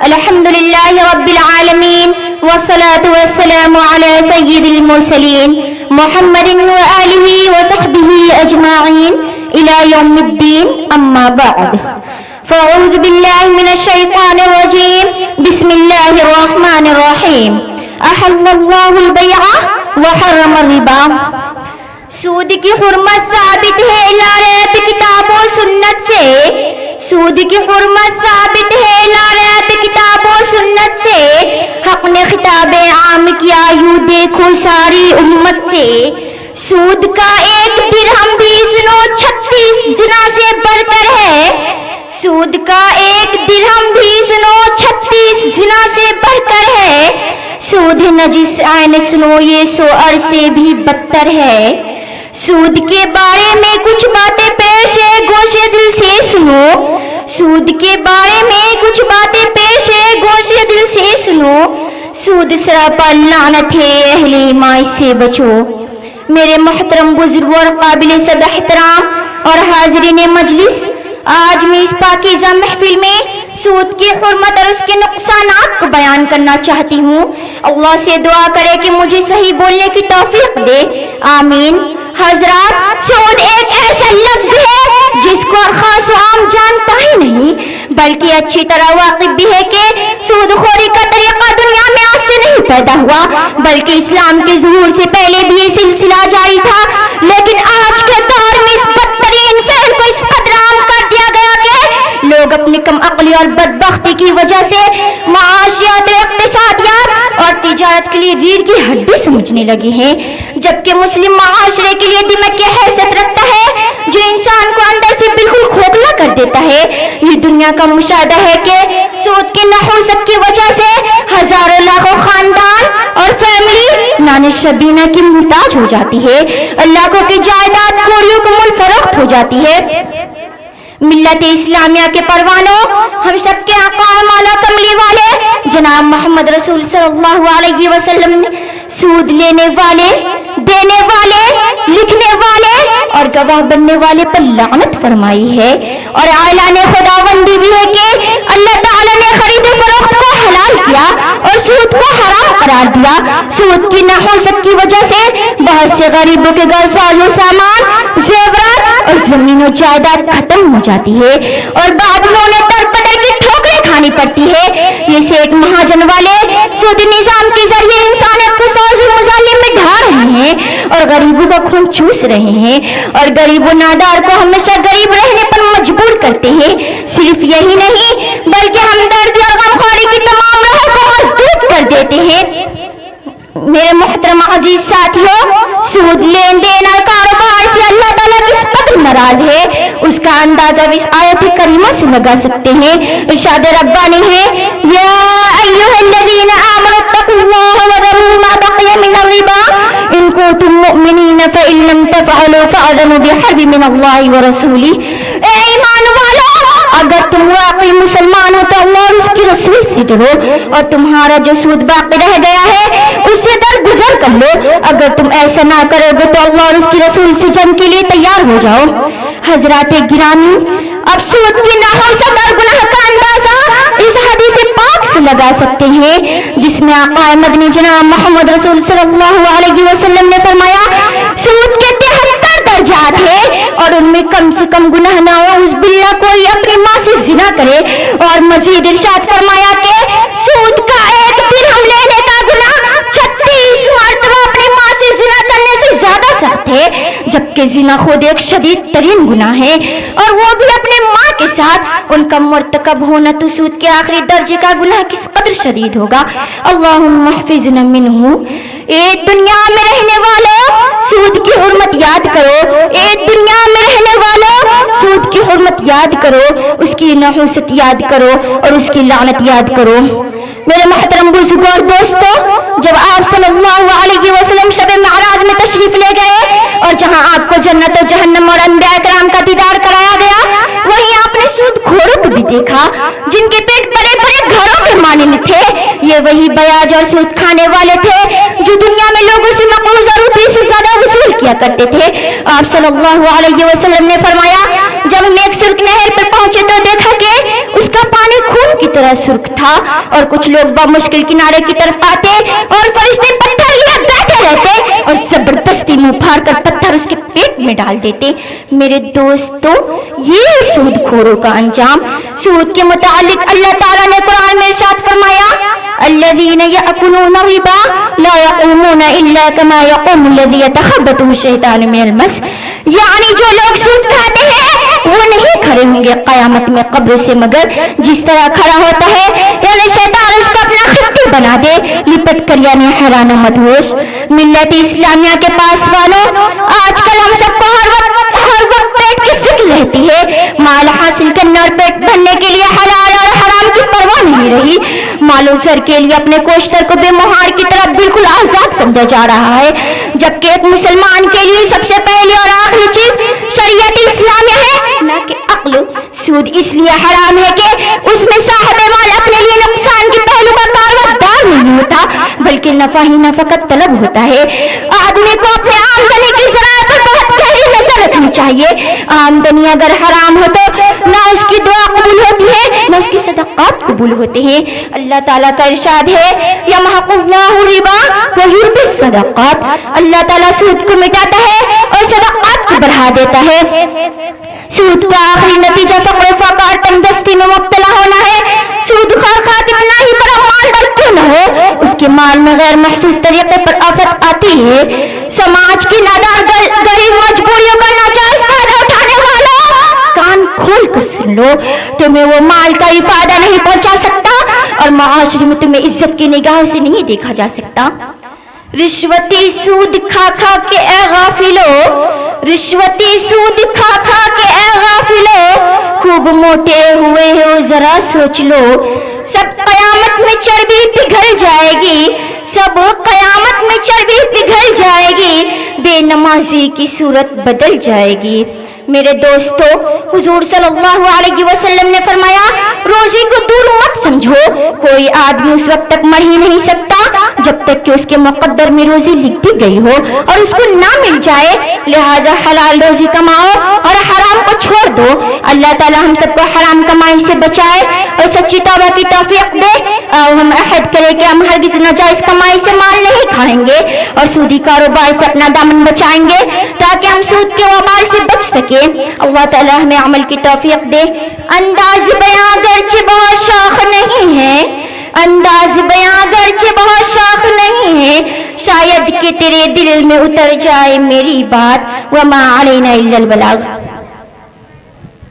الحمد لله رب العالمين والصلاة والسلام على سيد المرسلين محمد وآله وصحبه أجمعين إلى يوم الدين أما بعد فأعوذ بالله من الشيطان الرجيم بسم الله الرحمن الرحيم أحل الله البيع وحرم الربا. سود کی حرمت ثابت ہے لارت کتاب و سنت سے. سود کی حرمت ثابت ہے لارت کتاب و سنت سے. حق نے خطاب عام کیا یوں دیکھو ساری امت سے. سود کا ایک درہم بھی سنو 36 زنا سے بڑھ کر ہے. سود کا ایک درہم بھی سنو 36 زنا سے بڑھ کر ہے. سود نجس عین سنو یہ 100 سے بھی بدتر ہے. سود کے بارے میں کچھ باتیں پیش ہے گوشے دل سے سنو. سود کے بارے میں کچھ باتیں پیش ہے گوشے دل سے سنو. سود سراپا لعنت ہے اہل ایمان سے بچو. میرے محترم بزرگوں اور قابل صد احترام اور حاضرین مجلس، آج میں اس پاکیزہ محفل میں سود کی حرمت اور اس کے نقصانات کو بیان کرنا چاہتی ہوں. اللہ سے دعا کرے کہ مجھے صحیح بولنے کی توفیق دے، آمین. حضرات، سود ایک ایسا لفظ ہے جس کو خاص و عام جانتا ہی نہیں، بلکہ اچھی طرح واقف بھی ہے کہ سود خوری کا طریقہ دنیا میں آج سے نہیں پیدا ہوا، بلکہ اسلام کے ظہور سے پہلے بھی یہ سلسلہ جاری تھا. لیکن آج کے دور میں اس بدترین فعل کو اس قدر عام کر دیا گیا کہ لوگ اپنی کم عقلی اور بدبختی کی وجہ سے معاشیات، اقتصادیات اور تجارت کے لیے ریڑھ کی ہڈی سمجھنے لگے ہیں، جبکہ مسلم معاشرے کے لیے دماغ کی حیثیت رکھتا ہے جو انسان کو اندر سے بالکل کھوکھلا کر دیتا ہے. یہ دنیا کا مشاہدہ ہے کہ سود کی نحوست کی وجہ سے ہزاروں لاکھوں خاندان اور فیملی نان شبینہ کی محتاج ہو جاتی ہے. لاکھوں کی جائیداد کوڑیوں کو مل فروخت ہو جاتی ہے. ملت اسلامیہ کے پروانوں، ہم سب کے آقا مولا کملی والے جناب محمد رسول صلی اللہ علیہ وسلم نے سود لینے والے، دینے والے، لکھنے والے اور گواہ بننے والے پر لعنت فرمائی ہے. اور اعلان خداوندی بھی ہے کہ اللہ تعالیٰ نے خرید و فروخت کو حلال کیا اور سود کو حرام قرار دیا. سود کی نحوست کی وجہ سے بہت سے غریبوں کے گھر ساز و سامان، زیورات اور زمین و جائیداد ختم ہو جاتی ہے اور بعد میں انہیں در بدر کی ٹھوکریں کھانی پڑتی ہے. یہ سیٹ مہاجن والے سودی نظام کے ذریعے انسانیت کو سوز مظالم میں ڈھا رہے ہیں اور غریبوں کا خون چوس رہے ہیں اور غریب و نادار کو ہمیشہ غریب رہنے پر مجبور کرتے ہیں. صرف یہی نہیں بلکہ ہمدردی اور غمخواری کی تمام راہوں کو مسدود کر دیتے ہیں. میرے محترم عزیز ساتھیوں، سود لین دین اور کاروبار سے اللہ تعالیٰ کس قدر ناراض ہے اس کا اندازہ اس آیت کریمہ سے لگا سکتے ہیں. ارشاد ربانی ہے، یا ایھا الذین آمنوا اتقوا اللہ وذروا ما بقی من الربا ان کنتم مؤمنین فإن لم تفعلوا فأذنوا بحرب من اللہ ورسولہ. اے ایمان والو، اگر تم واقعی مسلمان ہو تو اللہ اور اس کی رسول سے ڈرو اور تمہارا جو سود باقی رہ گیا ہے اس سے درگزر کر لو. اگر تم ایسا نہ کرو گے تو اللہ اور اس کی رسول سے جنگ کے لیے تیار ہو جاؤ. حضرات گرامی، اب سود کی نحوست اور گناہ کا اندازہ اس حدیث پاک سے لگا سکتے ہیں جس میں آقا مدنی جناب محمد رسول صلی اللہ علیہ وسلم نے فرمایا سود کے 73 درجات ہیں اور ان میں کم سے کم گناہ نعوذ باللہ کوئی اپنی ماں سے زنا کرے. اور مزید ارشاد فرمایا کہ سود کا ایک درہم لینے کا گناہ 36 مرتبہ اپنی ماں سے زنا کرنے سے زیادہ سخت ہے، جبکہ زنا خود ایک شدید ترین گناہ ہے اور وہ بھی اپنے ماں کے ساتھ. ان کا مرتکب ہونا تو سود کے آخری درجے کا گناہ کس قدر شدید ہوگا. اللہم احفظنا منہ. اے دنیا میں رہنے والوں، سود کی حرمت یاد کرو. اے دنیا میں رہنے والوں، سود کی حرمت یاد کرو، اس کی نحوست یاد کرو اور اس کی لعنت یاد کرو. میرے محترم بزرگوں اور دوستوں، جب آپ صلی اللہ علیہ وسلم شب معراج میں تشریف لے گئے اور جہاں آپ کو جنت و جہنم اور انبیاء کرام کا دیدار کرایا گیا، وہیں آپ نے سود خوروں کو بھی دیکھا جن کے پیٹ بڑے بڑے گھروں کے مانند تھے. یہ وہی بیاج اور سود کھانے والے تھے جو دنیا میں لوگوں سے مقروض اور روپے سے زیادہ وصول کیا کرتے تھے. آپ صلی اللہ علیہ وسلم نے فرمایا جب ہم ایک سرخ نہر پر پہنچے تو دیکھا کہ اس کا پانی خون کی طرح سرخ تھا اور کچھ لوگ بمشکل کنارے کی طرف آتے اور فرشتے پتھر لیے بیٹھے رہتے اور زبردستی منہ پھاڑ کر پتھر اس کے پیٹ میں ڈال دیتے۔ میرے دوستو، یہ سود خوروں کا انجام۔ سود کے متعلق اللہ تعالیٰ نے قرآن میں ارشاد فرمایا، الذین یأکلون الربا لا یقومون الا کما یقوم الذی یتخبطہ الشیطان من المس، یعنی جو لوگ سود کھاتے ہیں وہ نہیں کھڑے ہوں گے قیامت میں قبر سے مگر جس طرح کھڑا ہوتا ہے یعنی شیطان اس کو اپنا خطی بنا دے، لپٹ کر یعنی حیران و مدہوش۔ ملت اسلامیہ کے پاس والوں، آج کل ہم سب کو ہر وقت پیٹ کی فکر رہتی ہے، مال حاصل کرنے اور پیٹ بھرنے کے لیے حلال اور حرام کی پرواہ نہیں رہی۔ مال و زر کے لیے اپنے کوشتر کو بے مہار کی طرف بالکل آزاد سمجھا جا رہا ہے، جبکہ ایک مسلمان کے لیے سب سے پہلی اور آخری چیز شریعت اسلامیہ ہے، نہ کہ عقل۔ سود اس لیے حرام ہے کہ اس میں صاحب مال اپنے لیے نقصان کی پہلو کا کاروبار نہیں ہوتا بلکہ نفع ہی نفع کا طلب ہوتا ہے۔ آدمی کو اپنے آمدنی کی ذرائع پر بہت گہری نظر رکھنی چاہیے۔ آمدنی اگر حرام ہو تو نہ اس کی دعا قبول ہوتی ہے نہ اس کی صدقات قبول ہوتے ہیں۔ اللہ تعالیٰ کا ارشاد ہے، یمحق اللہ الربا ویربی الصدقات، اللہ تعالیٰ سود کو مٹاتا ہے اور صدقات کو بڑھا دیتا ہے۔ سود کا آخری نتیجہ فقر و فقر تنگ دستی میں مبتلا ہونا ہے۔ سود خور خاطر نہ ہی بڑا مالدار کیوں نہ ہو، اس کے مال میں غیر محسوس طریقے پر آفت آتی ہے۔ سماج کی نادار غریب مجبوریوں کا ناجائز فائدہ اٹھانے والوں، کان کھول کر سن لو، تمہیں وہ مال کا ہی فائدہ نہیں پہنچا سکتا اور معاشرے میں تمہیں عزت کی نگاہوں سے نہیں دیکھا جا سکتا۔ رشوتی سود کھا کھا کے اے غافلو، رشوتی سود کھا کھا کے اے غافلو، خوب موٹے ہوئے ہو ذرا سوچ لو، سب قیامت میں چربی پگھل جائے گی، سب قیامت میں چربی پگھل جائے گی، بے نمازی کی صورت بدل جائے گی۔ میرے دوستو، حضور صلی اللہ علیہ وسلم نے فرمایا، روزی کو دور مت سمجھو، کوئی آدمی اس وقت تک مر ہی نہیں سکتا جب تک کہ اس کے مقدر میں روزی لکھ دی گئی ہو اور اس کو نہ مل جائے، لہذا حلال روزی کماؤ اور حرام کو چھوڑ دو۔ اللہ تعالی ہم سب کو حرام کمائی سے بچائے اور سچی توبہ کی توفیق دے۔ ہم عہد کریں کہ ہم ہرگز ناجائز کمائی سے مال نہیں کھائیں گے اور سودی کاروبار سے اپنا دامن بچائیں گے تاکہ ہم سود کے وبال سے بچ سکیں۔ اللہ تعالی ہمیں عمل کی توفیق دے۔ انداز بیاں گرچہ بہت شاخ نہیں ہے، انداز بیاں گرچہ بہت شاخ نہیں ہے، شاید کہ تیرے دل میں اتر جائے میری بات، وما علینا الا البلاغ۔